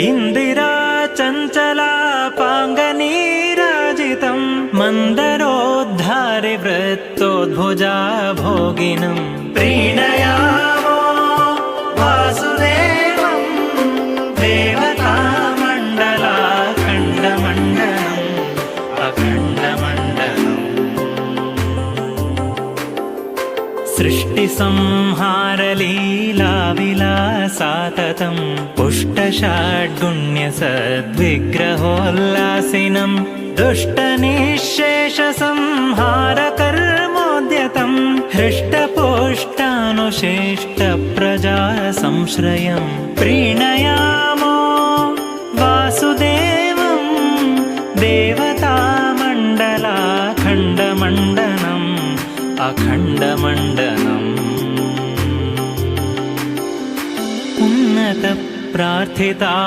इन्दिरा चञ्चलापाङ्गनीराजितं मन्दरोद्धारे वृत्तोद्भुजा भोगिनं प्रीणयामो वासुदेवं देवतामण्डलाखण्डमण्डलम् अखण्डमण्डलम्। सृष्टिसंहारलीलाविलासाततं पुष्टषाड्गुण्यसद्विग्रहोल्लासिनं दुष्टनिःशेषसंहारकर्मोद्यतं हृष्टपुष्टानुशिष्टप्रजासंश्रयं प्रीणयामो वासुदेवं देवतामण्डलाखण्डमण्डलम् अखण्डमण्डलम्। उन्नतप्रार्थिता